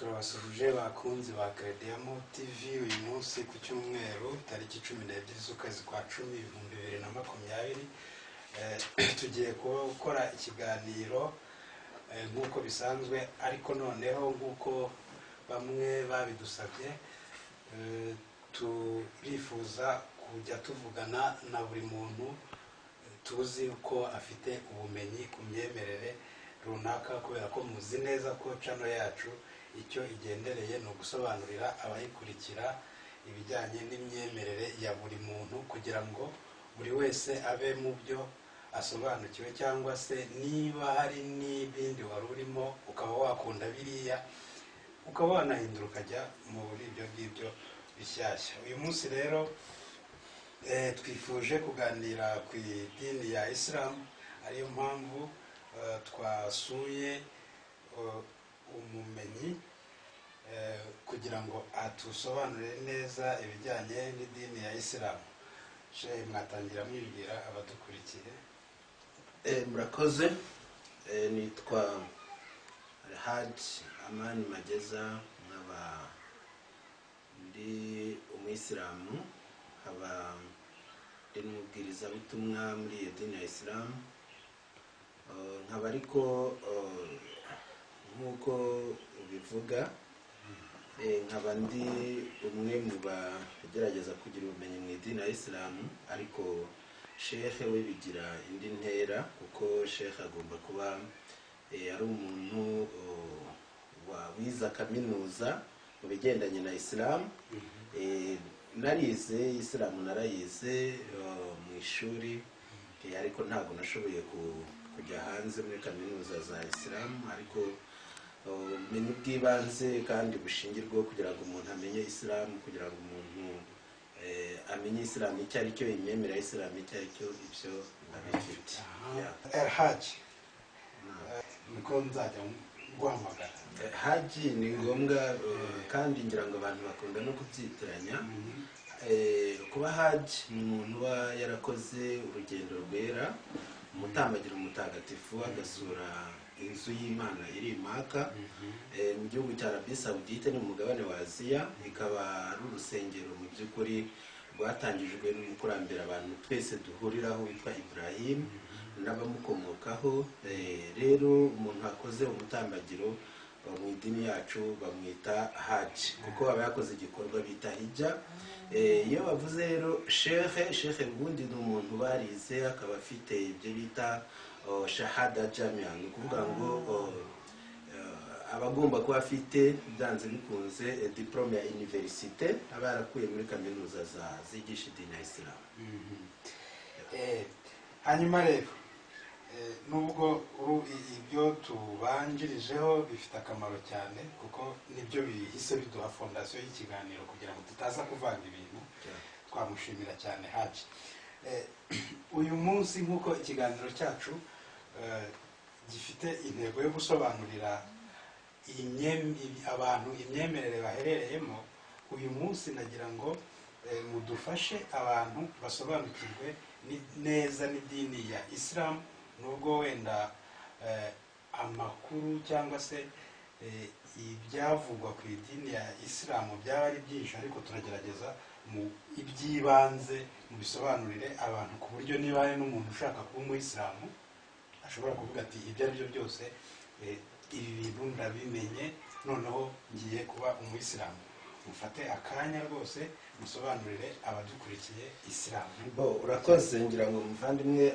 turabasuhuje bakunzi ba Credemo TV uyu munsi ku cyumweru tariki 12 z'ukwezi kwa 10 2020 tugiye gukora ikiganiro nk'uko bisanzwe ariko noneho nk'uko bamwe babidusabye turifuza kujya tuvugana na buri muntu tuzi ko afite ubumenyi ku myemerere runaka kubera ko muzi neza ko channel yacu icyo igendereye no gusobanurira abayikurikira ibijyanye n'imyemerere ya buri muntu kugira ngo buri wese abe mu byo asobanukiwe cyangwa se niba hari n'ibindi wari urimo ukaba wakunda biriya ukaba wanahindura ukajya muri ibyo ngibyo bishyashya. Uyu munsi rero twifuje kuganira ku idini ya Islam, ariyo mpamvu twasuye umumenyi kugira ngo atusobanurire neza ibijyanye n'idini ya Islam. Sheikh, mwatangira mwibwira abadukurikiye. Murakoze. Nitwa Haji Amani Mageza, nkaba ndi umuyisilamu, nkaba ndi n'umubwirizabutumwa muri iyo dini ya Islam. Nkaba ariko nk'uko ubivuga nkaba ndi umwe mu bagerageza kugira ubumenyi mu idini ya Islam, ariko Sheikh we bigira indi ntera kuko Sheikh agomba kuba ari umuntu wize kaminuza mu bigendanye na Islam. Narize Islam, narayize mu ishuri, ariko ntabwo nashoboye kujya hanze muri kaminuza za Islam, ariko ubumenyi bw'ibanze kandi bushingirwaho kugira ngo umuntu amenye Islam, kugira ngo umuntu amenye Islam icyo ari cyo, imyemerere ya Islam icyo ari cyo, ibyo abifite. Haji, niko nzajya guhamagara. Haji ni ngombwa, kandi ngira ngo abantu bakunda no kubyitiranya. Kuba Haji ni umuntu uba yarakoze urugendo rwera, umutambagiro mutagatifu, agasura inzu y'Imana iri i Maka mu gihugu cya Arabie Saoudite ni umugabane wa Aziya. Ikaba ari urusengero mu by'ukuri rwatangijwe n'umukurambere abantu twese duhuriraho witwa Ibrahim n'abamukomokaho. Rero umuntu akoze umutambagiro mu idini yacu bamwita Haji, kuko aba yakoze igikorwa bita hijja. Iyo bavuze rero Sheikh ubundi ni umuntu barize, akaba afite ibyo bita shahada jamia, ni ukuvuga ngo abagomba kuba afite byanze bikunze diplome ya universite, aba yarakuye muri kaminuza zigisha idini ya Islam. Hanyuma rero nubwo ibyo tubanjirijeho bifite akamaro cyane kuko nibyo bihise biduha fondasiyo y'ikiganiro kugira ngo tutaza kuvanga ibintu, twamushimira cyane Haji. Uyu munsi nk'uko ikiganiro cyacu gifite intego yo gusobanurira abantu imyemerere baherereyemo, uyu munsi nagira ngo mudufashe abantu basobanukirwe neza n'idini ya Islam, nubwo wenda amakuru cyangwa se ibyavugwa ku idini ya Islam byaba ari byinshi, ariko turagerageza mu iby'ibanze mu bisobanurire abantu, ku buryo niba hari n'umuntu ushaka kuba umuyisilamu ashobora kuvuga ati ibyo ari byo byose ibi bintu ndabimenye, noneho ngiye kuba umuyisilamu. Mufate akanya rwose musobanurire abadukurikiye Islam. Urakoze. Ngira ngo muvandimwe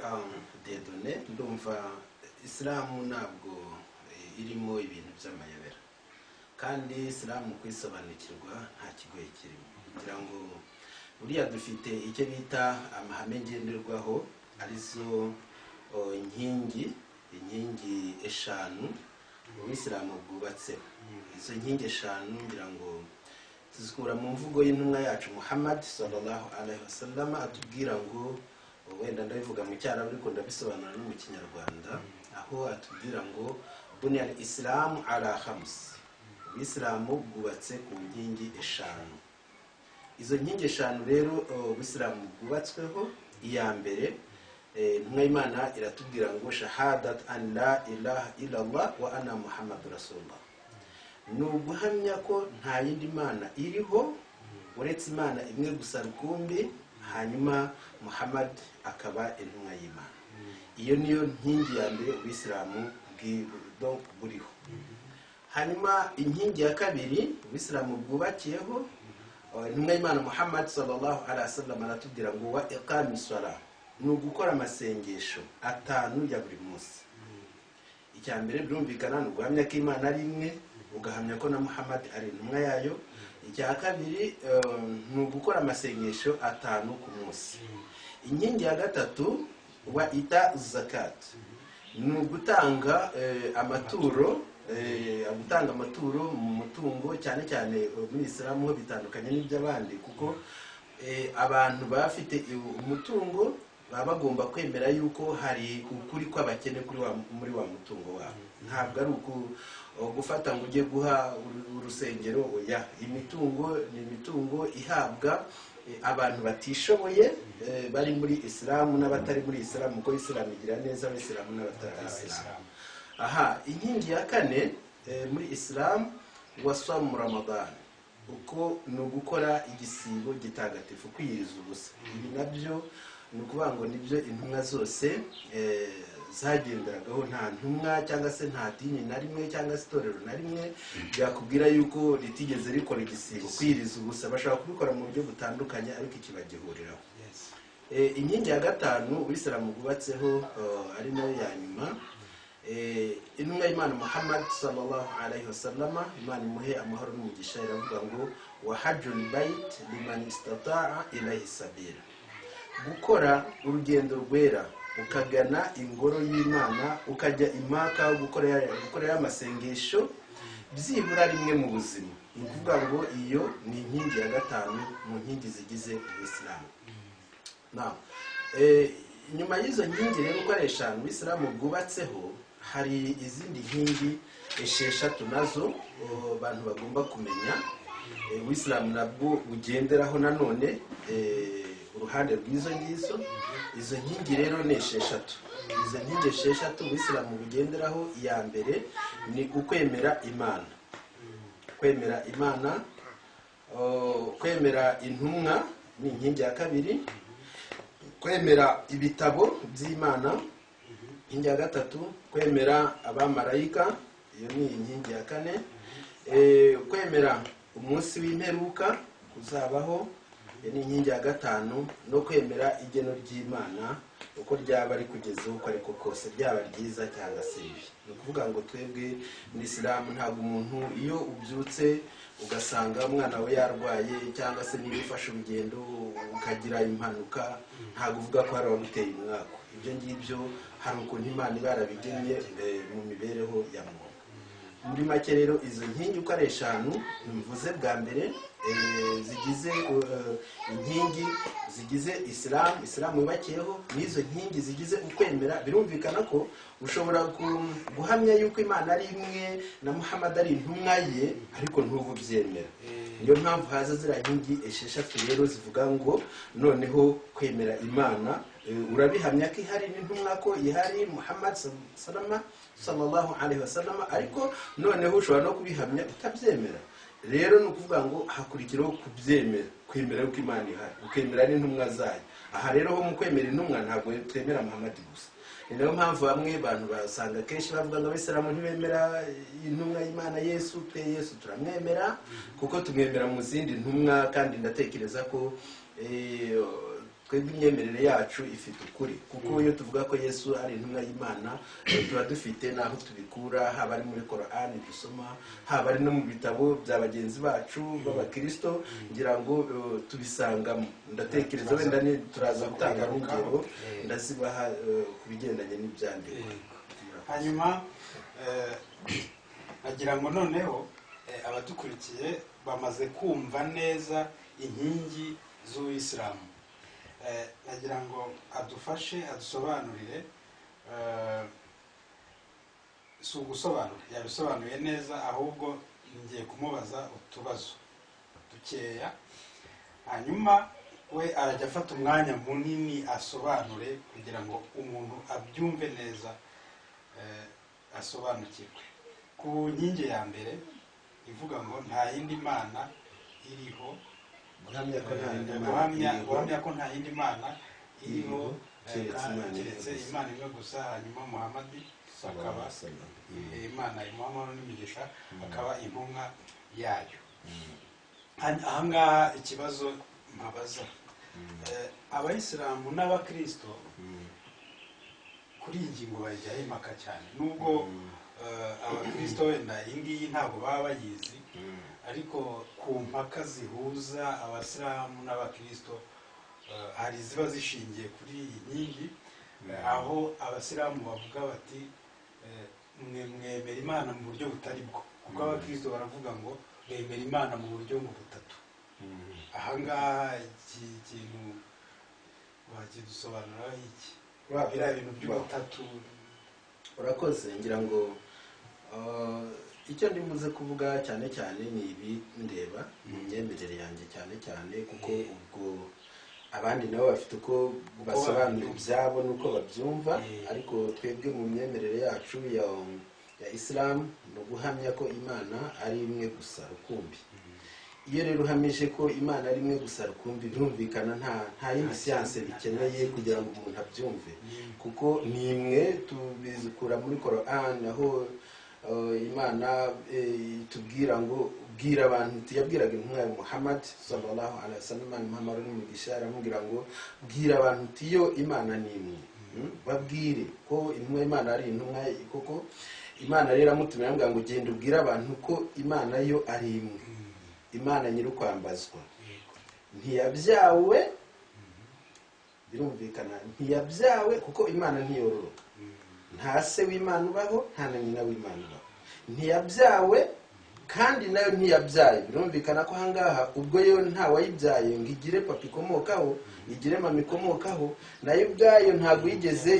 Dedone, ndumva Islam ntabwo irimo ibintu by'amayobera, kandi Islam kwisobanukirwa nta kigoye kirimo. Ngira ngo buriya dufite icyo bita amahame ngenderwaho, arizo inkingi eshanu ubuyisilamu bwubatseho. Izo nkingi eshanu ngira ngo tuzikura mu mvugo y'intumwa yacu Muhammad sallallahu alaihi wasallam, atubwira ngo, wenda ndabivuga mu cyarabu ariko ndabisobanura no mu Kinyarwanda, aho atubwira ngo bunya al-Islam ala khams, ubuyisilamu bwubatse ku nkingi eshanu. Izo nkingi eshanu rero ubuyisilamu bwubatsweho, iya mbere intumwa y'Imana iratubwira ngo shahadat an la ilaha illallah wa anna muhammadur rasulullah. ni uguhamya ko nta yindi mana iriho uretse imana imwe gusa rukumbi, hanyuma Muhammad akaba intumwa y'Imana. Iyo niyo nkingi ya mbere ubisilamu buriho. Hanyuma inkingi ya kabiri ubisilamu bwubakiyeho, intumwa y'Imana Muhammad sallallahu alaihi wasallam aratubwira ngo wa iqamis salah, ni ugukora amasengesho 5 ya buri munsi. Icya mbere birumvikana ni uguhamya ko Imana ari imwe, ugahamya ko na Muhammad ari intumwa yayo. Icya kabiri ni ugukora amasengesho 5 ku munsi. Inkingi ya gatatu wa ita zakat, ni ugutanga amaturo, gutanga amaturo mu mutungo, cyane cyane muri Islam ho bitandukanye n'iby'abandi, kuko abantu bafite umutungo baba bagomba kwemera yuko hari ukuri kw'abakene muri wa mutungo wabo. Ntabwo ari gufata ngo ujye guha urusengero, oya. Imitungo ni imitungo ihabwa abantu batishoboye bari muri Islam n'abatari muri Islam, kuko Islam igira neza abisilamu n'abatari Islam. Inkingi ya kane muri Islam wasamu Ramadan, uko ni ugukora igisibo gitagatifu, kwiyiriza ubusa. Ibi nabyo ni ukuvuga ngo nibyo intumwa zose zagenderagaho. Nta ntumwa cyangwa se nta dini na rimwe cyangwa se itorero na rimwe byakubwira yuko ritigeze rikora igisibo, kwiyiriza ubusa. Bashobora kubikora mu buryo butandukanye, ariko ikibagihuriraho. Inkingi ya gatanu ubisilamu bwubatseho ari nayo ya nyuma, intumwa y'Imana Muhammad sallallahu alaihi wasallam, Imana imuhe amahoro n'umugisha, iravuga ngo wa hajjul bait liman istata'a ilayhi sabila, gukora urugendo rwera ukagana ingoro y'Imana, ukajya impaka gukorera amasengesho byibura rimwe mu buzima. Ni ukuvuga ngo iyo ni inkingi ya gatanu mu nkingi zigize Islam. Nyuma y'izo nkingi rero uko ari eshanu Islam bwubatseho, hari izindi nkingi 6 nazo abantu bagomba kumenya. Islam nabwo ugenderaho nanone uruhande rw'izo ngizo. Izo nkingi rero ni 6. Izo nkingi 6 Islam bugenderaho, iya mbere ni ukwemera Imana. Kwemera Imana, kwemera intumwa ni inkingi ya kabiri. Kwemera ibitabo by'Imana, inkingi ya gatatu. Kwemera abamarayika, iyo ni inkingi ya kane. Kwemera umunsi w'imperuka uzabaho, ni inkingi ya gatanu. No kwemera igeno ry'Imana, uko ryaba ari kugezaho uko ariko kose, ryaba ryiza cyangwa se bibi. Ni ukuvuga ngo twebwe muri Islam ntabwo umuntu iyo ubyutse ugasanga umwana we yarwaye, cyangwa se niba ufashe urugendo ukagira impanuka, ntabwo uvuga ko hari abaguteye umwaka. Ibyo ngibyo hari ukuntu Imana ibarabigennye mu mibereho ya muntu. Muri make rero izo nkingi uko ari eshanu mvuze bwa mbere zigize inkingi zigize Islam yubakiyeho, n'izo nkingi zigize ukwemera. Birumvikana ko ushobora guhamya yuko Imana ari imwe na Muhammad ari intumwa ye, ariko ntubu byemera. Niyo mpamvu haza zira nkingi 6 rero zivuga ngo noneho kwemera Imana urabihamya ko ihari n'intumwa ko ihari Muhammad sallallahu alaihi wasallam, ariko noneho ushobora no kubihamya utabyemera. Rero ni ukuvuga ngo hakurikiraho kubyemera, kwemera ko Imana ihari, ukemera n'intumwa zayo. Aha rero ho mu kwemera intumwa ntabwo twemera Muhammad gusa. Ni nayo mpamvu bamwe abantu basanga kenshi bavuga ngo abisilamu ntibemera intumwa y'Imana Yesu. Yesu turamwemera kuko tumwemera mu zindi ntumwa, kandi ndatekereza ko twebwe imyemerere yacu ifite ukuri, kuko iyo tuvuga ko Yesu ari intumwa y'Imana tuba dufite naho tubikura, haba ari muri Qur'an dusoma, haba ari no mu bitabo bya bagenzi bacu b'Abakristo, ngira ngo tubisangamo. Ndatekereza wenda ni turaza gutanga urugero ndazibaha kubigendanye n'ibyandiko. Hanyuma agira ngo noneho abadukurikiye bamaze kumva neza inkingi z'Uwisilamu, nagira ngo adufashe adusobanurire, si ugusobanura, yabisobanuye neza, ahubwo ngiye kumubaza utubazo dukeya, hanyuma we arajya afata umwanya munini asobanure kugira ngo umuntu abyumve neza, asobanukirwe. Ku nkingi ya mbere ivuga ngo nta yindi mana iriho, guhamya ko nta yindi mana guhamya ko nta yindi mana iriho keretse Imana imwe gusa, hanyuma Muhamadi akaba Imana imuhamagara n'imigisha, akaba intumwa yayo. Ahangaha ikibazo mpabaza, abayisilamu n'abakristo kuri iyi ngingo bajyaho impaka cyane, nubwo abakristo wenda iyi ngiyi ntabwo baba bayizi, ariko ku mpaka zihuza abasilamu n'abakristo hari ziba zishingiye kuri iyi nkingi, aho abasilamu bavuga bati mwe mwemera Imana mu buryo butari bwo, kuko abakristo baravuga ngo bemera Imana mu buryo mu butatu. Ahangaha iki kintu wakidusobanuriraho iki? Biriya bintu by'ubutatu. Urakoze, ngira ngo icyo ndimuze kuvuga cyane cyane ni ibi ndeba mu myemerere yanjye cyane cyane, kuko ubwo abandi nabo bafite uko basobanura ibyabo n'uko babyumva, ariko twebwe mu myemerere yacu ya Islam no guhamya ko Imana ari imwe gusa rukumbi. Iyo rero uhamije ko Imana ari imwe gusa rukumbi, birumvikana nta yindi siyanse bikeneye kugira ngo umuntu abyumve, kuko ni imwe. Tubizikura muri Quran aho Imana tubwira ngo bwira abantu, yabwiraga intumwa ya Muhammad sallallahu alaihi wasallam, Muhammad n'umugisha aramubwira ngo bwira abantu uti yo Imana ni imwe, babwire ko intumwa Imana ari intumwa koko. Imana rero amutumira amubwira ngo genda ubwira abantu ko Imana yo ari imwe, Imana nyirukwambazwa, ntiyabyawe, birumvikana ntiyabyawe kuko Imana ntiyororoka, nta se w'Imana ubaho, nta na nyina w'Imana ubaho, ntiyabyawe kandi nayo ntiyabyaye. Birumvikana ko ahangaha ubwo yo nta wayibyaye ngo igire papa ikomokaho, igire mama ikomokaho, nayo ubwayo ntabwo yigeze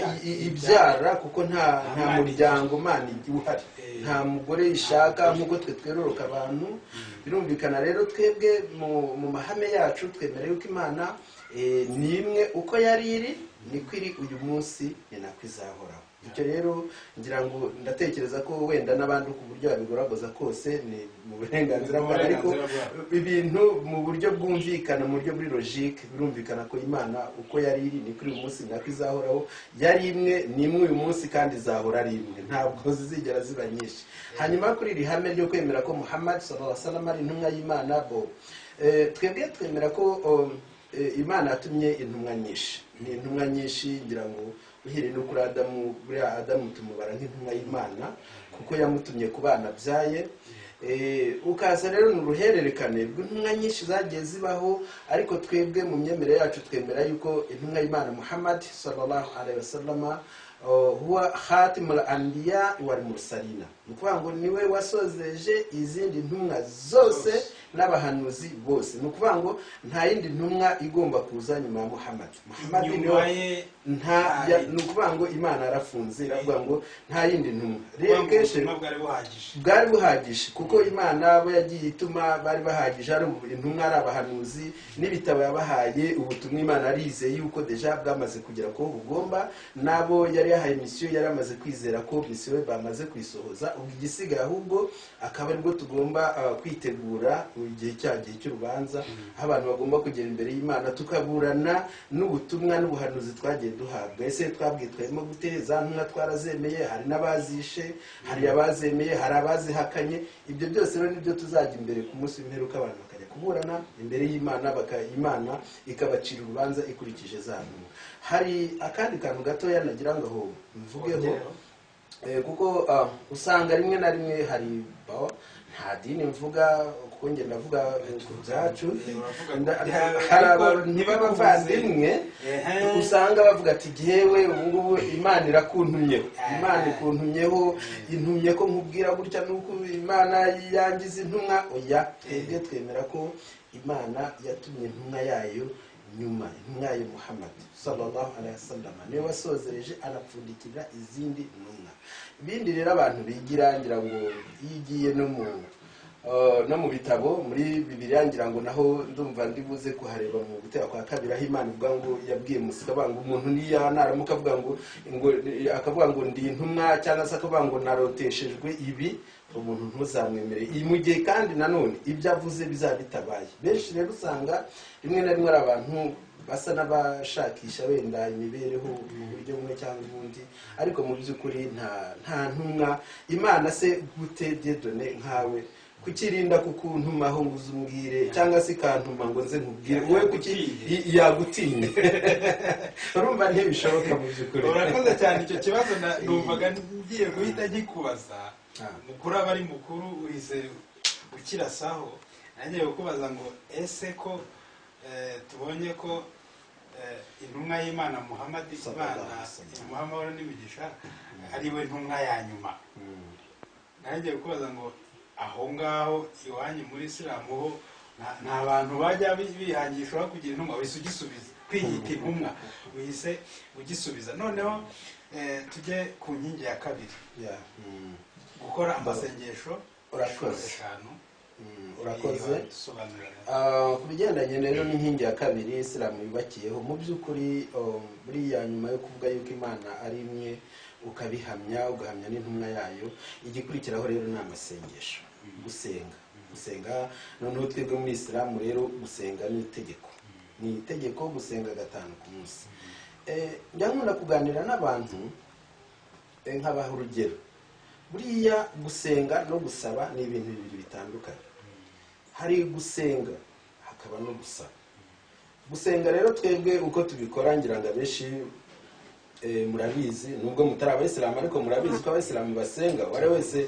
ibyara kuko nta muryango Mana uhari, nta mugore ishaka nk'uko twe tweroroka abantu. Birumvikana rero twebwe mu mahame yacu twemera yuko Imana ni imwe, uko yari iri niko iri uyu munsi, ni nako izahoraho. Icyo rero ngira ngo ndatekereza ko wenda n'abandi ku buryo babigoragoza kose ni mu burenganzira bwabo, ariko ibintu mu buryo bwumvikana, mu buryo buri logique, birumvikana ko Imana uko yari iri niko uyu munsi nako izahoraho. Yari imwe, ni imwe uyu munsi kandi izahora ari imwe, ntabwo zizigera ziba nyinshi. Hanyuma kuri iri hame ryo kwemera ko Muhammad sallallahu alaihi wasallam ari intumwa y'Imana, twebwe twemera ko Imana yatumye intumwa nyinshi, ni intumwa nyinshi. Ngira ngo uhereye no kuri Adamu, buriya Adamu tumubara nk'intumwa y'Imana kuko yamutumye ku bana byaye. Ukaza rero ni uruhererekane rw'intumwa nyinshi zagiye zibaho, ariko twebwe mu myemerere yacu twemera yuko intumwa y'Imana Muhammad sallallahu alaihi wasallam huwa khatimul anbiya wal mursalina, nukuvuga ngo niwe wasozeje izindi ntumwa zose n'abahanuzi bose. Nukuvuga ngo nta yindi ntumwa igomba kuza nyuma ya Muhammad. Muhammad niwe nukuvuga ngo Imana yarafunze iravuga ngo nta yindi ntumwa. Rero keshe bwari buhagije kuko Imana abo yagiye ituma bari bahagije, ari intumwa, ari abahanuzi, n'ibitabo yabahaye ubutumwa. Imana arizeye yuko deja bwamaze kugera ko bugomba, nabo yari yahaye misiyo yari amaze kwizera ko misiyo bamaze kwisohoza. Ubwo igisigaye ahubwo akaba aribwo tugomba kwitegura igihe cyagiye cy'urubanza, aho abantu bagomba kugera imbere y'Imana tukaburana n'ubutumwa n'ubuhanuzi twagiye duhabwa. Ese twabwitwayemo gute? Za ntumwa twarazemeye, hari n'abazishe, hari abazemeye, hari abazihakanye. Ibyo byose rero nibyo tuzajya imbere ku munsi w'imperuka, abantu bakajya kuburana imbere y'Imana, Imana ikabacira urubanza ikurikije za ntumwa. Hari akandi kantu gatoya nagira ngo aho mvugeho, kuko usanga rimwe na rimwe hari nta dini mvuga kuko njye ndavuga ku byacu, hari abantu b'abavandimwe usanga bavuga ati jyewe ubungubu Imana irakuntumyeho, Imana ikuntumyeho, intumye ko nkubwira gutya nuko Imana yangize intumwa. Oya, twebwe twemera ko Imana yatumye intumwa yayo nyuma, intumwa ya Muhammad sallallahu alaihi wasallam niwe wasozereje anapfundikira izindi ntumwa. Ibindi rero abantu bigira, ngira ngo yigiye no no mu bitabo muri Bibiliya ngira ngo naho ndumva ndibuze kuhareba mu gutera kwa kabiri aho Imana ivuga ngo yabwiye Musa akavuga ngo umuntu niya naramuka avuga ngo akavuga ngo ndi intumwa cyangwa se akavuga ngo naroteshejwe ibi umuntu ntuzamwemere mu gihe kandi nanone ibyo avuze bizabitabaye. Benshi rero usanga rimwe na rimwe ari abantu basa n'abashakisha wenda imibereho mu buryo bumwe cyangwa ubundi, ariko mu by'ukuri nta ntumwa. Imana se gute Dieudonné nkawe kukirinda kukuntumaho ngo uzumbwire cyangwa se kantuma ngo nze nkubwire wowe kuki yagutinye? Urumva ntibishoboka mu by'ukuri. Urakoze cyane, icyo kibazo numvaga ngiye guhita gikubaza. Mukuru aba ari mukuru uhise ukirasaho, nanjye kukubaza ngo ese ko tubonye ko intumwa y'Imana Muhammad Muhammad n'imigisha ari we ntumwa ya nyuma, nanjye kukubaza ngo aho ngaho iwanyu muri Isilamu ho nta bantu bajya bihangisha kugira intumwa, wese ugisubiza kwiyita intumwa wese ugisubiza. Noneho tujye ku nkingi ya kabiri, gukora amasengesho. Urakoze. Ku bigendanye rero n'inkingi ya kabiri Isilamu yubakiyeho, mu by'ukuri buriya nyuma yo kuvuga yuko Imana ari imwe ukabihamya ugahamya n'intumwa yayo, igikurikiraho rero ni amasengesho, gusenga. Noneho twebwe muri Isilamu rero gusenga ni itegeko gusenga 5 ku munsi. Njya nkunda kuganira n'abantu nkabaha urugero. Buriya gusenga no gusaba ni ibintu bibiri bitandukanye. Hari gusenga hakaba no gusaba. Gusenga rero twebwe uko tubikora ngira ngo abenshi murabizi, nubwo mutari Abayisilamu ariko murabizi ko Abayisilamu basenga. Wari wese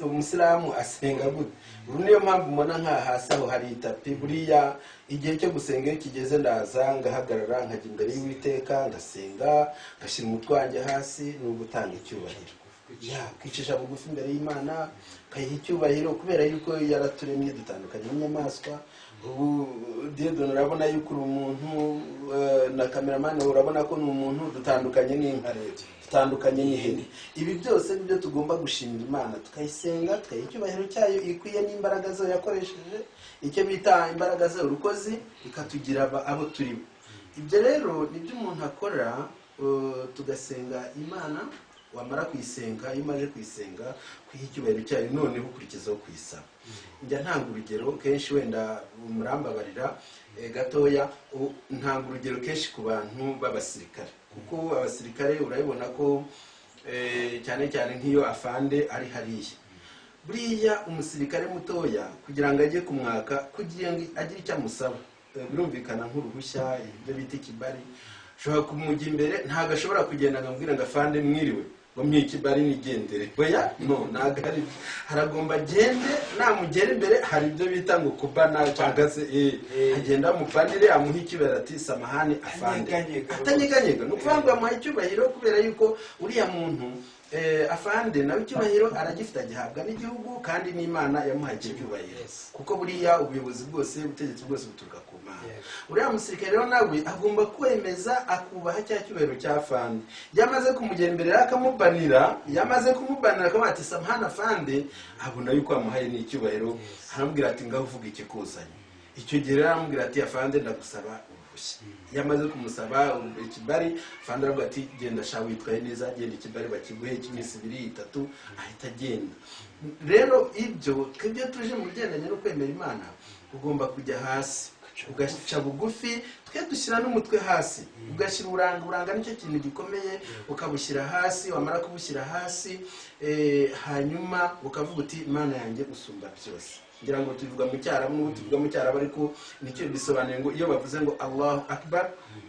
umusilamu asenga gute? Niyo mpamvu mbona nka hasi aho hari itapi. Buriya igihe cyo gusenga iyo kigeze ndaza ngahagarara nkajya imbere y'Uwiteka ngasenga, ngashyira umutwe wanjye hasi, ni ugutanga icyubahiro. Kwicisha bugufi imbere y'Imana, kayiha icyubahiro kubera yuko yaraturemye dutandukanye n'inyamaswa. Ubu Dieudonné urabona yuko uri umuntu, na cameraman urabona ko ni umuntu, dutandukanye n'inka rero, dutandukanye n'ihene. Ibi byose nibyo tugomba gushimira Imana, tukayisenga, tukayiha icyubahiro cyayo ikwiye n'imbaraga zayo yakoresheje, icyo bita imbaraga zayo urukozi, ikatugira abo turi. Ibyo rero nibyo umuntu akora, tugasenga Imana. Wamara kuyisenga, iyo umaze kuyisenga kwiha icyubahiro cyayo, noneho ukurikizaho kuyisaba. Njya ntanga urugero kenshi, wenda murambabarira gatoya, ntanga urugero kenshi ku bantu b'abasirikare, kuko abasirikare urabibona ko cyane cyane nk'iyo afande ari hariya. Buriya umusirikare mutoya kugira ngo ajye kumwaka, kugira ngo agire icyo amusaba, birumvikana nk'uruhushya, ibyo bita ikibari, ushobora kumujya imbere, ntabwo ashobora kugenda ngamubwira ngo afande mwiriwe ngo mwikibari nigendere. Oya, no, ntabwo ari. Haragomba agende, namugera imbere hari ibyo bita ngo kubana, cyangwa se agenda mupanire amuha icyubahiro ati samahani afande, atanyeganyega. Ni ukuvuga ngo amuha icyubahiro kubera yuko uriya muntu afande nawe icyubahiro aragifite, agihabwa n'igihugu kandi n'Imana yamuhaye icyubahiro, kuko buriya ubuyobozi bwose, ubutegetsi bwose buturuka ku Mana. Uriya musirikare rero nawe agomba kwemeza akubaha cya cyubahiro cya afande. Yamaze kumugera imbere akamubanira, yamaze kumubanira akamuha ati samahani afande, abona yuko amuhaye n'icyubahiro, aramubwira ati ngaho uvuga ikikuzanye. Icyo gihe rero aramubwira ati afande ndagusaba uruhushya. Yamaze kumusaba ikibari, afande aravuga ati genda sha witwaye neza, genda ikibari bakiguhe cy'iminsi 2-3, ahita agenda. Rero ibyo twebwe tuje mu bigendanye no kwemera Imana, ugomba kujya hasi ugaca bugufi, twe dushyira n'umutwe hasi, ugashyira uranga nicyo kintu gikomeye, ukabushyira hasi. Wamara kubushyira hasi, hanyuma ukavuga uti Imana yanjye usumba byose. Ngira ngo tuvuga mu Cyarabu, n'ubu tuvuga mu Cyarabu, ariko nicyo bisobanuye ngo iyo bavuze ngo Allahu Akbar,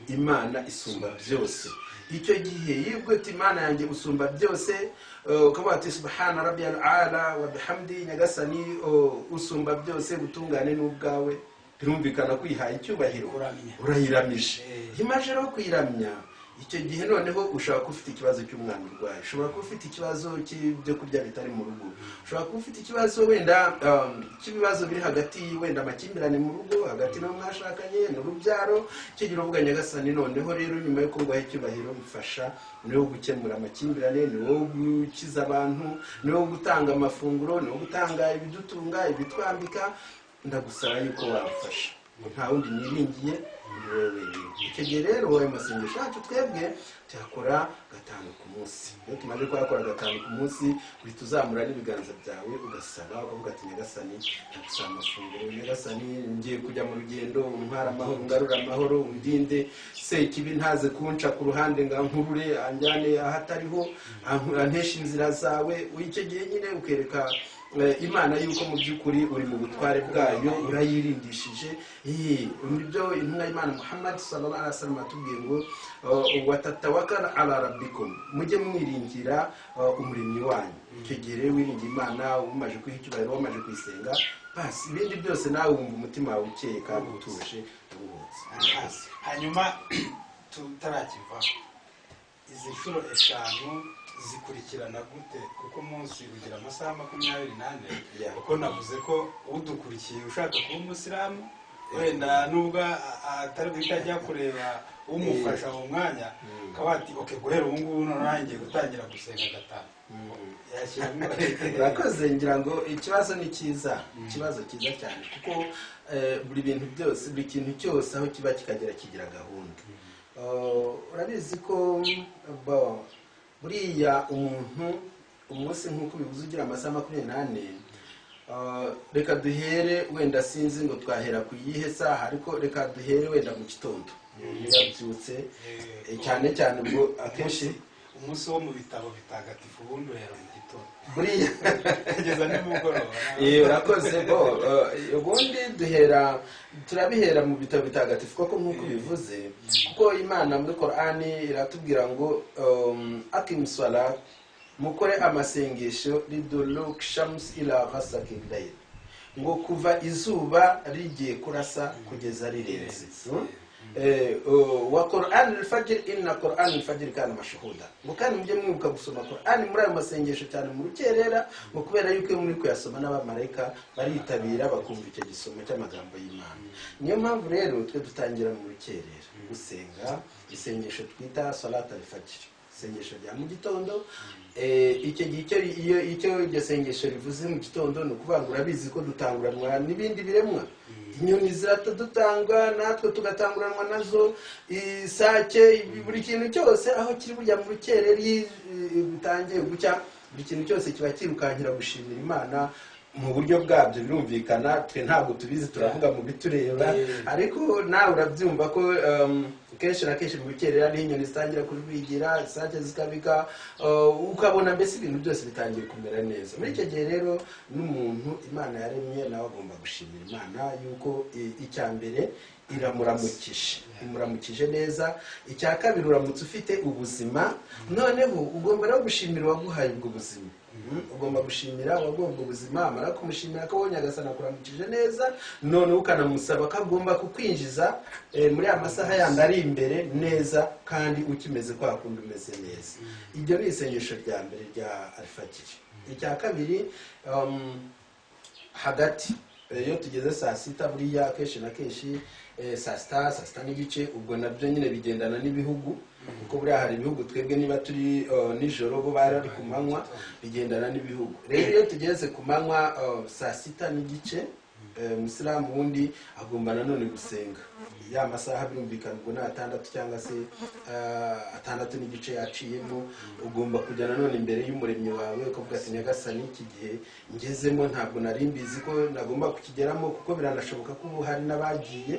Imana isumba byose. Icyo gihe yibwo ati Imana yanjye usumba byose, ukavuga ati subhana rabbiyal aala wa bihamdi, nyagasani usumba byose, gutungane n'ubwawe. Birumvikana kwihaye icyubahiro, urayiramije. Imaje rero kuyiramya, icyo gihe noneho ushobora kuba ufite ikibazo cy'umwana urwaye, ushobora kuba ufite ikibazo cy'ibyo kurya bitari mu rugo, ushobora kuba ufite ikibazo wenda cy'ibibazo biri hagati wenda amakimbirane mu rugo hagati no mwashakanye n'urubyaro. Icyo gihe uvuga Nyagasani noneho rero nyuma yo kubaha icyubahiro mfasha niwo gukemura amakimbirane, niwo gukiza abantu, niwo gutanga amafunguro, niwo gutanga ibidutunga, ibitwambika, ndagusaba yuko wamfasha ngo nta wundi niringiye ni wowe wenyine. Icyo gihe rero ayo masengesho yacu twebwe tuyakora 5 ku munsi. Iyo tumaze kuyakora 5 ku munsi uhita uzamura n'ibiganza byawe ugasaba ukavuga ati Nyagasani ndagusaba amafunguro, Nyagasani ngiye kujya mu rugendo, untwara amahoro, ngarura amahoro, undinde sekibi ntaze kunca ku ruhande nga nkurure anjyane ahatariho, antesha inzira zawe. Icyo gihe nyine ukereka Imana yuko mu by'ukuri uri mu butware bwayo, urayirindishije. Nibyo intumwa y'Imana Muhammad sallallahu alaihi wasallam atubwiye ngo watatawakala ala rabbikum, mujye mwiringira umuremyi wanyu. Icyo gihe rero wiringira Imana umaje kwiha icyubahiro, wamaje kuyisenga, basi ibindi byose nawe wumva umutima wawe ukeye kandi utuje uruhutse. Hanyuma tutarakiva izi nshuro 5 zikurikirana gute? Kuko umunsi ugira amasaha 24, kuko navuze ko udukurikiye ushaka kuba umusilamu wenda nubwo atari guhita kureba umufasha mu mwanya kabati guhera ubu ngubu nanjye gutangira gusenga 5. Urakoze, ngira ngo ikibazo ni cyiza, ikibazo cyiza cyane, kuko buri bintu byose, buri kintu cyose aho kiba kikagera kigira gahunda. Urabizi ko buriya umuntu umunsi nk'uko bivuze ugira amasaha 24, reka duhere wenda sinzi ngo twahera ku yihe saha, ariko reka duhere wenda mu gitondo yabyutse, cyane cyane ubwo akenshi umunsi wo mu bitabo bitagatifu ubundi uhera mu gitondo buriya kugeza nimugoroba. Urakoze, ubundi turabihera mu bitabo bitagatifu koko nk'uko bivuze, kuko Imana muri Qur'ani iratubwira ngo akimuswala, mukore amasengesho liduluk shams ila ghasaqil layl, ngo kuva izuba rigiye kurasa kugeza rirenze. Wa Qur'an al-fajr, inna Qur'an al-fajr kana mashhuda, ngo kandi mujye mwibuka gusoma Qur'an muri ayo masengesho cyane mu rukerera, ngo kubera yuko muri kuyasoma n'abamarayika baritabira bakumva icyo gisomo cy'amagambo y'Imana. Niyo mpamvu rero twe dutangira mu rukerera gusenga isengesho twita salat al-fajr, isengesho rya mu gitondo. Icyo gihe iryo sengesho rivuze mu gitondo ni ukuvuga ngo urabizi ko dutanguranwa n'ibindi biremwa, inyoni ziratadutanga, natwe tugatanguranwa nazo, isake, buri kintu cyose aho kiri burya mu rukereri bitangiye gucya, buri kintu cyose kiba kirukankira gushimira Imana mu buryo bwabyo. Birumvikana twe ntabwo tubizi, turavuga mu bitureba, ariko nawe urabyumva ko kenshi na kenshi mu rukerera niho inyoni zitangira kujwigira, isake zikabika, ukabona mbese ibintu byose bitangiye kumera neza. Muri icyo gihe rero n'umuntu Imana yaremye nawe agomba gushimira Imana yuko icya mbere imuramukije neza, icya kabiri uramutse ufite ubuzima, noneho ugomba no gushimira uwaguhaye ubwo buzima. Ugomba gushimira uwagomba ubuzima, amara kumushimira ko Nyagasani akuramukije neza, none ukanamusaba ko agomba kukwinjiza muri amasaha yandi ari imbere neza, kandi ukimeze kwa kundi umeze neza. Ibyo ni isengesho rya mbere rya al-fajr. Icya kabiri, hagati iyo tugeze saa 6 buriya kenshi na kenshi saa 6 n'igice, ubwo nabyo nyine bigendana n'ibihugu, kuko buriya hari ibihugu twebwe niba turi nijoro bo bari ku manywa, bigendana n'ibihugu. Rero iyo tugeze ku manywa saa 6 n'igice, umusilamu wundi agomba nanone gusenga ya masaha, birumvikana ubwo ni 6 cyangwa se 6 n'igice yaciyemo, ugomba kujya nanone imbere y'umuremyi wawe ukavuga ati Nyagasani, iki gihe ngezemo ntabwo nari mbizi ko nagomba kukigeramo, kuko biranashoboka ko ubu hari n'abagiye,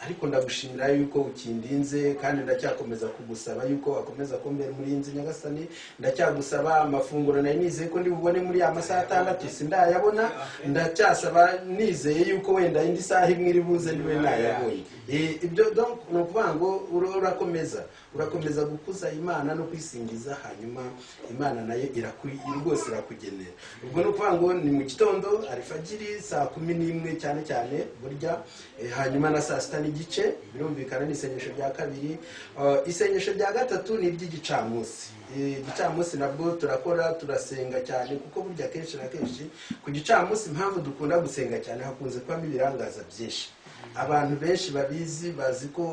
ariko ndagushimira yuko ukindinze, kandi ndacyakomeza kugusaba yuko wakomeza kumbera umurinzi Nyagasani. Ndacyagusaba amafunguro nari nizeye ko ndibubone muri ya masaha 6 sindayabona, ndacyasaba nizeye yuko wenda indi saha imwe iri buze ndiwe nayabonye. Ibyo donc no kuvuga ngo urakomeza gukuza Imana no kwisingiza, hanyuma Imana nayo rwose irakugenera. Ubwo no kuvuga ngo ni mu gitondo al-fajr saa 11 cyane cyane burya, hanyuma na saa 6 n'igice birumvikana ni isengesho rya kabiri. Isengesho rya gatatu ni iby'igicamunsi. Igicamunsi nabwo turakora turasenga cyane kuko burya kenshi na kenshi ku gicamunsi impamvu dukunda gusenga cyane hakunze kubamo ibirangaza byinshi. Abantu benshi babizi bazi ko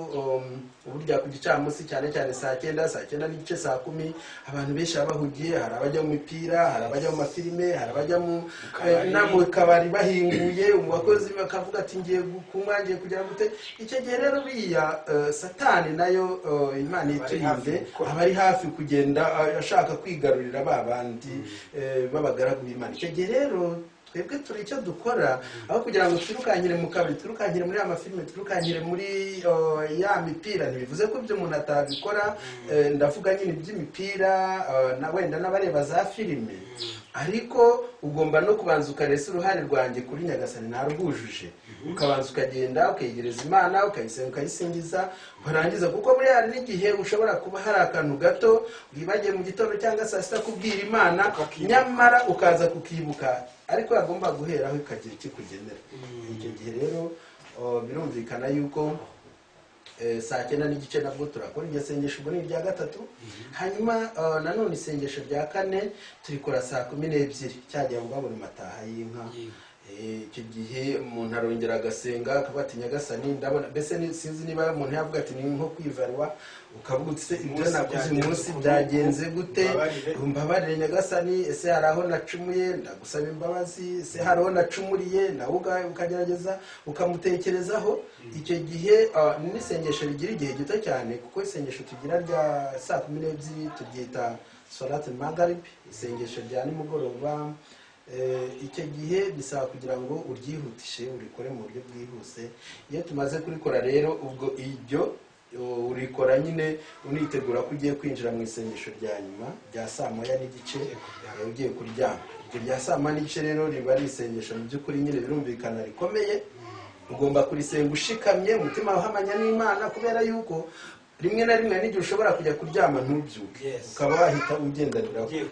burya ku gicamunsi cyane cyane saa 9 n'igice saa 10 abantu benshi bahugiye, hari abajya mu mipira, hari abajya mu mafilime, hari abajya mu kabari bahinguye, umubakozi bakavuga ati ngiye kunywa ngiye kugira gute. Icyo gihe rero biya Satani nayo Imana iturinde abari hafi kugenda ashaka kwigarurira babandi babagaragu b'Imana. Icyo gihe rero twebwe turi icyo dukora aho kugira ngo twirukankire mu kabari, twirukankire muri amafilime, twirukankire muri ya mipira. Ntibivuze ko ibyo umuntu atabikora, ndavuga nyine iby'imipira na wenda n'abareba za filime, ariko ugomba no kubanza ukaresa uruhare rwanjye kuri Nyagasani narwujuje, ukabanza ukagenda ukegereza Imana ukayisenga ukayisingiza warangiza, kuko buri hari n'igihe ushobora kuba hari akantu gato wibagiye mu gitondo cyangwa saa sita kubwira Imana, nyamara ukaza kukibuka, ariko yagomba guheraho ikagira ikikugenera. Icyo gihe rero birumvikana yuko saa 9 n'igice nabwo turakora iryo sengesho, ubwo ni irya gatatu. Hanyuma nanone isengesho rya kane turikora saa 12 cyagiye ngo babone mataha y'inka. Icyo gihe umuntu arongera agasenga akavuga ati Nyagasani ndabona, mbese sinzi niba umuntu yavuga ati ni nko kwivarwa, ukavuga uti ibyo nakoze umunsi byagenze gute, umbabarire Nyagasani, ese hari aho nacumuye ndagusaba imbabazi, ese hari aho nacumuriye nawe ukagerageza ukamutekerezaho. Icyo gihe n'isengesho rigira igihe gito cyane, kuko isengesho tugira rya saa 12 turyita Salat al-Maghrib, isengesho rya nimugoroba. Icyo gihe bisaba kugira ngo uryihutishe urikore mu buryo bwihuse. Iyo tumaze kurikora rero ubwo iryo urikora nyine unitegura ko ugiye kwinjira mu isengesho rya nyuma rya saa 1 n'igice ugiye kuryama. Iryo rya saa 1 n'igice rero riba ari isengesho mu by'ukuri nyine birumvikana rikomeye. Ugomba kurisenga ushikamye, umutima wahamanya n'Imana, kubera yuko rimwe na rimwe n'igihe ushobora kujya kuryama ntubyuke, ukaba wahita ugendanira ugiye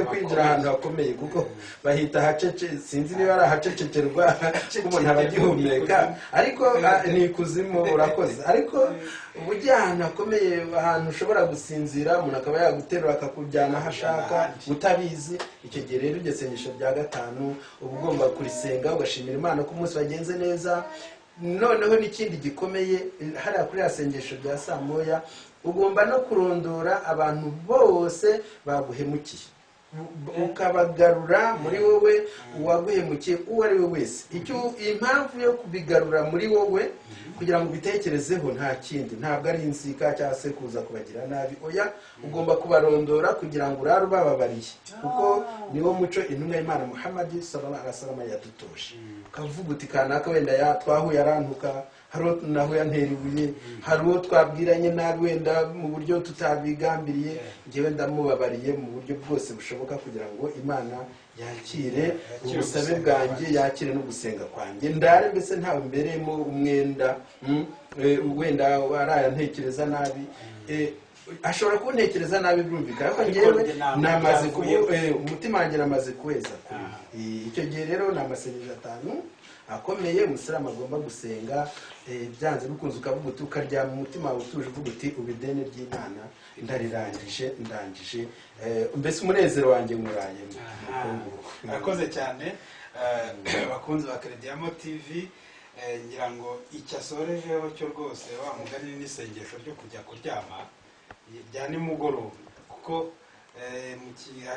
kwinjira ahantu hakomeye, kuko bahita hacece, sinzi niba ari ahacecekerwa umuntu abagihumeka, ariko ni ikuzimu urakoze. Ariko ubugiye ahantu hakomeye, ahantu ushobora gusinzira, umuntu akaba yaguterura akakujyana aho ashaka utabizi. Icyo gihe rero iryo sengesho rya gatanu uba ugomba kurisenga ugashimira Imana ko umunsi wagenze neza. Noneho n'ikindi gikomeye hariya kuri yasengesho rya saa 1 ugomba no kurondora abantu bose baguhemukiye, ukabagarura muri wowe uwaguhemukiye uwo ari we wese. Icyo impamvu yo kubigarura muri wowe kugira ngo ubitekerezeho, nta kindi, ntabwo ari inzika cyangwa se kuza kubagira nabi. Oya, ugomba kubarondora kugira ngo urare ubababariye, kuko niwo muco intumwa y'Imana Muhammad sallallahu alaihi wasallam yadutoje. Ukavuga uti kanaka wenda twahuye arantuka, hari uwo naho yantera ibuye, hari uwo twabwiranye nabi wenda mu buryo tutabigambiriye, njyewe ndamubabariye mu buryo bwose bushoboka kugira ngo Imana yakire ubusabe bwanjye, yakire no gusenga kwanjye, ndare mbese ntawe mbereyemo umwenda wenda warayantekereza nabi. Ashobora kuntekereza nabi birumvikana, ariko njyewe namaze umutima wanjye namaze kuweza. Icyo gihe rero ni amasengesho 5 akomeye umusiramu agomba gusenga. Byanze bikunze ukavuga uti ukaryama umutima wawe utuje, uvuga uti ubidene ry'Imana ndarirangije, ndangije, mbese umunezero wanjye murayemo. Murakoze cyane bakunzi ba Credimo TV. Ngira ngo icyasorejeho cyo rwose wa mugani n'isengesho ryo kujya kuryama rya nimugoroba, kuko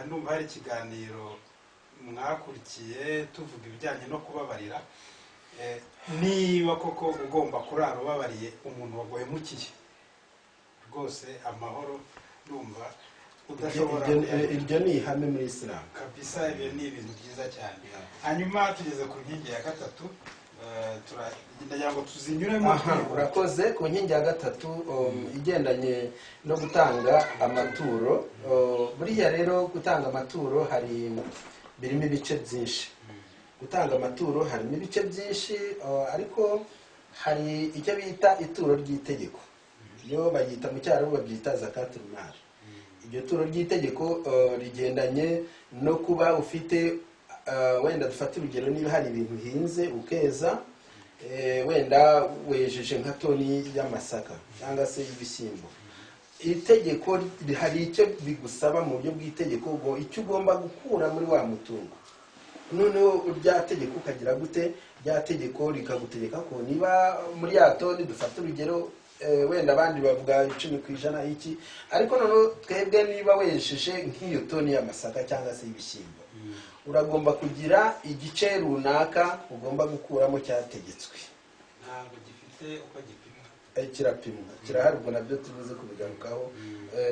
numva hari ikiganiro mwakurikiye tuvuga ibijyanye no kubabarira. Niba koko ugomba kurara ubabariye umuntu waguhemukiye, rwose amahoro ndumva udashobora. Iryo ni ihame muri Islam kabisa, ibyo ni ibintu byiza cyane. Hanyuma tugeze ku nkingi ya gatatu, ndagira ngo tuzinyuremo. Urakoze. Ku nkingi ya gatatu igendanye no gutanga amaturo. Buriya rero gutanga amaturo birimo ibice byinshi. Gutanga amaturo harimo ibice byinshi, ariko hari icyo bita ituro ry'itegeko, iyo bayita mu cyaro babyita zakatul mal. Iryo turo ry'itegeko rigendanye no kuba ufite wenda dufata urugero, niba hari ibintu uhinze ukeza, wenda wejeje nka toni y'amasaka cyangwa se y'ibishyimbo, itegeko hari icyo bigusaba mu buryo bw'itegeko ngo icyo ugomba gukura muri wa mutungo. Noneho rya tegeko ukagira gute, rya tegeko rikagutegeka ko niba muri ya toni, dufata urugero wenda abandi bavuga 10% iki, ariko noneho twebwe niba wejeje nk'iyo toni y'amasaka cyangwa se y'ibishyimbo, uragomba kugira igice runaka ugomba gukuramo cyategetswe. ntabwo gifite uko gipima. Kirapimwa, kirahari, ubwo nabyo tubuze kubigarukaho,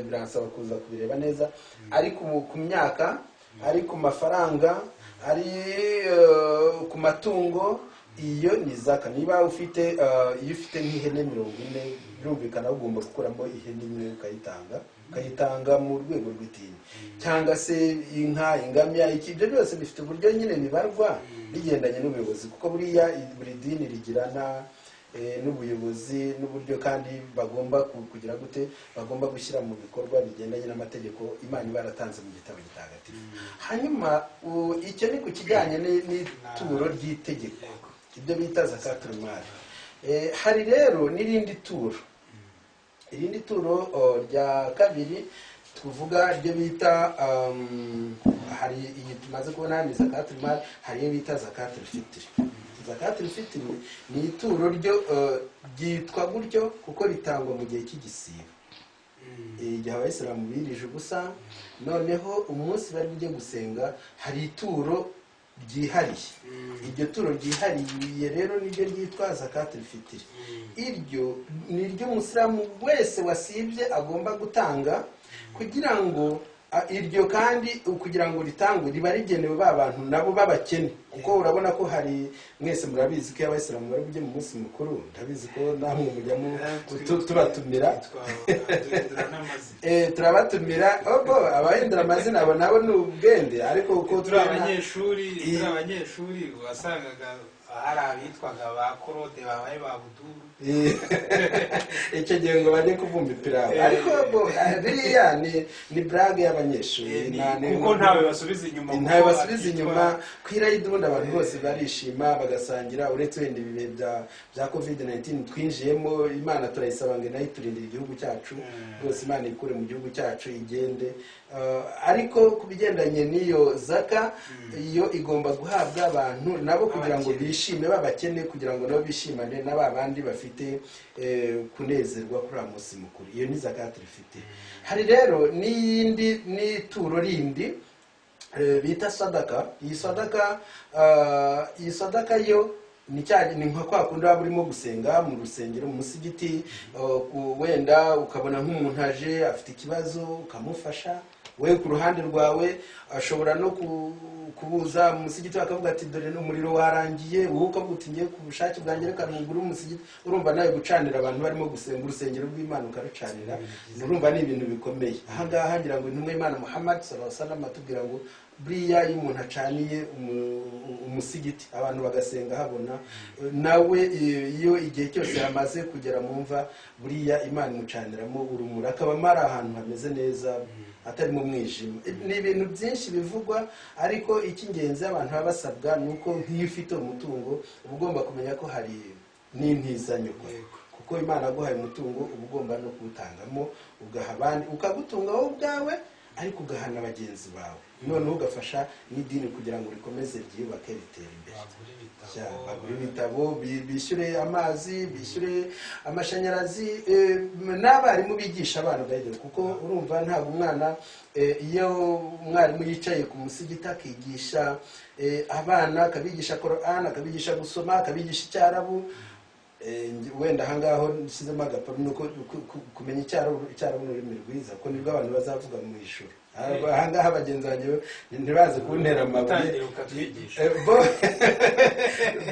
biransaba kuza kubireba neza. Ariko ku myaka, ari ku mafaranga, ari ku matungo, iyo ni zaka. Niba ufite iyo ufite nk'ihene 40, birumvikana ugomba gukuramo ihene imwe ukayitanga mu rwego rw'idini, cyangwa se inka, ingamiya, ibyo byose bifite uburyo nyine bibarwa bigendanye n'ubuyobozi, kuko buriya buri dini rigirana n'ubuyobozi n'uburyo kandi bagomba kugira gute, bagomba gushyira mu bikorwa bigendanye n'amategeko Imana ibaratanze mu gitabo gitagatifu. Hanyuma icyo ni ku kijyanye n'ituro ry'itegeko, ibyo bita zakatul mal. Hari rero n'irindi turo, irindi turo rya kabiri tuvuga ryo bita hari iyi tumaze kubona ni zakatul mal, hari iyo bita zakatul fitr. Zakatul fitr ni ituro ryo ryitwa gutyo kuko ritangwa mu gihe cy'igisibo, igihe abayisilamu birije ubusa, noneho umunsi bari bujye gusenga hari ituro ryihariye. Iryo turo ryihariye rero niryo ryitwa zakatul fitr. Iryo ni ryo umusilamu wese wasibye agomba gutanga, kugira ngo iryo kandi kugira ngo ritangwe riba rigenewe ba bantu nabo babakene, kuko urabona ko hari, mwese murabizi ko abayisilamu bari bujye mu munsi mukuru, ndabizi ko namwe mujyamo tubatumira, turabatumira. Abahindura amazina abo nabo ni ubwende, ariko uko turi abanyeshuri wasangaga hari abitwaga ba Korode, babaye ba Buduru, icyo gihe ngo bajye kuvumba ipirawu. Ariko biriya ni brage y'abanyeshuri, kuko ntawe basubiza inyuma. Kwirayidi ubundi abantu bose barishima bagasangira, uretse wenda ibihe bya COVID-19 twinjiyemo. Imana turayisaba ngo nayo iturindire igihugu cyacu rwose, Imana ikure mu gihugu cyacu igende. Ariko ku bigendanye n'iyo zaka, iyo igomba guhabwa abantu nabo kugira ngo bishime, babakene kugira ngo nabo bishimane na ba bandi bafite kunezerwa kuri uwo munsi mukuru. Iyo ni zakatul fitr. Hari rero n'iyindi n'ituro rindi bita sadaka. Iyi sadaka yo ni nka kwa kundi waba urimo gusenga mu rusengero, mu musigiti, wenda ukabona nk'umuntu aje afite ikibazo ukamufasha. We ku ruhande rwawe ashobora no kubuza mu musigiti akavuga ati dore n'umuriro warangiye, wowe ukavuga uti ngiye ku bushake bwanjye reka ntugure umusigiti. Urumva nawe gucanira abantu barimo gusenga urusengero rw'Imana ukarucanira, urumva ni ibintu bikomeye. Aha ngaha ngira ngo intumwa y'Imana Muhammad sallallahu alaihi wasallam atubwira ngo buriya iyo umuntu acaniye umusigiti abantu bagasenga habona, nawe iyo igihe cyose yamaze kugera mu mva, buriya Imana imucaniramo urumuri, akaba ari ahantu hameze neza atari mu mwijima. Ni ibintu byinshi bivugwa, ariko icy'ingenzi abantu baba basabwa ni uko nk'iyo ufite umutungo uba ugomba kumenya ko hari n'intizanyurwa, kuko Imana aguhaye umutungo uba ugomba no kuwutangamo, ugaha abandi, ukagutunga wowe ubwawe, ariko ugahana bagenzi bawe, noneho ugafasha n'idini kugira ngo rikomeze ryiyubake ritere imbere. Bagura ibitabo, bishyure amazi, bishyure amashanyarazi, n'abarimu bigisha abana bayigera, kuko urumva ntabwo umwana, iyo umwarimu yicaye ku musigiti akigisha abana, akabigisha Qur'an, akabigisha gusoma, akabigisha Icyarabu, wenda ahangaho nshyizemo agaparo nuko kumenya Icyarabu n'ururimi rwiza, ko nibwo abantu bazavuga mu ishuri. Ahangaha bagenzi banjye ntibaze kuntera amabuye,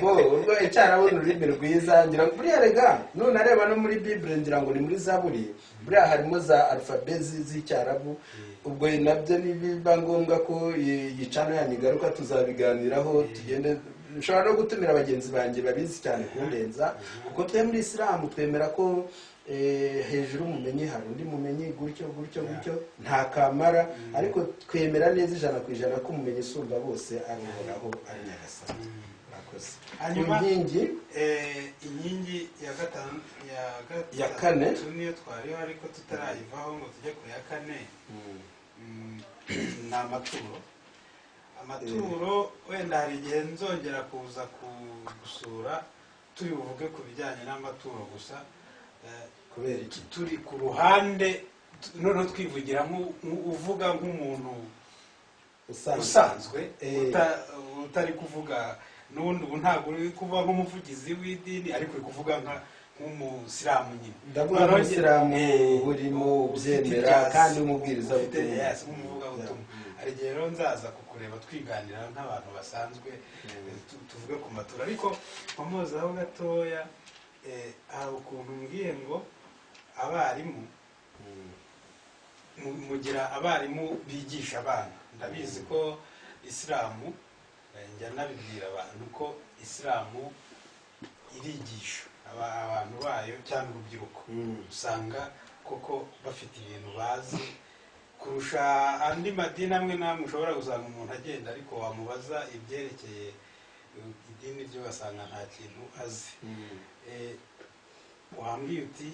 ubwo Icyarabu n'ururimi rwiza, ngira ngo buriya rega nunareba no muri Bible ngira ngo ni muri Zaburi, buriya harimo za alphabet z'Icyarabu. Ubwo nabyo nibiba ngombwa ko yicano yanyigaruka tuzabiganiraho, tugende. Nshobora no gutumira bagenzi banjye babizi cyane kundenza, kuko twe muri Islam twemera ko hejuru mumenye hari undi mumenye, gutyo nta kamara, ariko twemera neza 100% ko umumenye usumba bose ari Uhoraho, ari Nyagasani. Murakoze. hanyuma inkingi inkingi ya kane niyo twariho ariko tutarayivaho ngo tujye ku ya kane. Ni amaturo wenda hari igihe nzongera kuza gusura turi buvuge ku bijyanye n'amaturo gusa, kubera iki turi ku ruhande noneho twivugira uvuga nk'umuntu usanzwe utari kuvuga n'ubundi ubu ntabwo uri kuvuga nk'umuvugizi w'idini ariko uri kuvuga nk'umusilamu nyine. ndavuga nk'umusilamu burimo ubyemera kandi umubwiriza nk'umuvugabutumwa. hari igihe rero nzaza kukureba twiganira nk'abantu basanzwe tuvuge ku maturo, ariko nkomozaho gatoya. hari ukuntu mbwiye ngo abarimu mugira abarimu bigisha abana. ndabizi ko isilamu njya nabibwira abantu ko isilamu irigisha abantu bayo cyangwa urubyiruko. usanga koko bafite ibintu bazi kurusha andi madini amwe n'amwe. ushobora gusanga umuntu agenda ariko wamubaza ibyerekeye idini ryo ugasanga nta kintu azi. wambwiye uti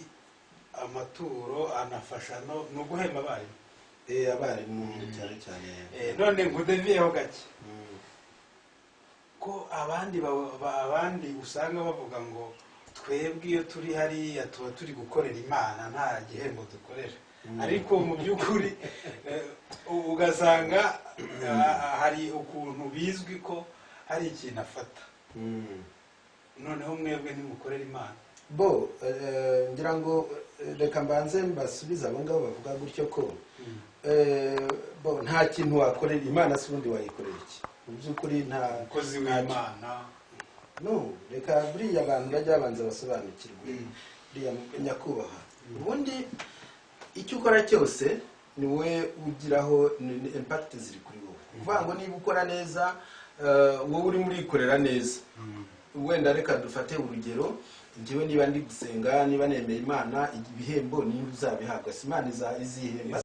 amaturo anafasha no guhemba abarimu. abarimu cyane cyane. none ngudeviyeho gake ko abandi usanga bavuga ngo twebwe iyo turi hariya tuba turi gukorera Imana nta gihembo dukorera. ariko mu by'ukuri ugasanga hari ukuntu bizwi ko hari ikintu afata. noneho mwebwe ntimukorera Imana. ngira ngo reka mbanze mbasubize abo ngabo bavuga gutyo ko nta kintu wakorera Imana, si ubundi wayikorera iki? mu by'ukuri nta mukozi w'Imana. reka buriya abantu bajya babanza basobanukirwe. buriya nyakubahwa, ubundi icyo ukora cyose ni we ugiraho impact ziri kuri wowe. kuvuga ngo niba ukora neza wowe urimo urikorera neza. wenda reka dufate urugero, njyewe niba ndi gusenga, niba nemeye Imana, ibihembo niba uzabihabwa, si Imana izihemba.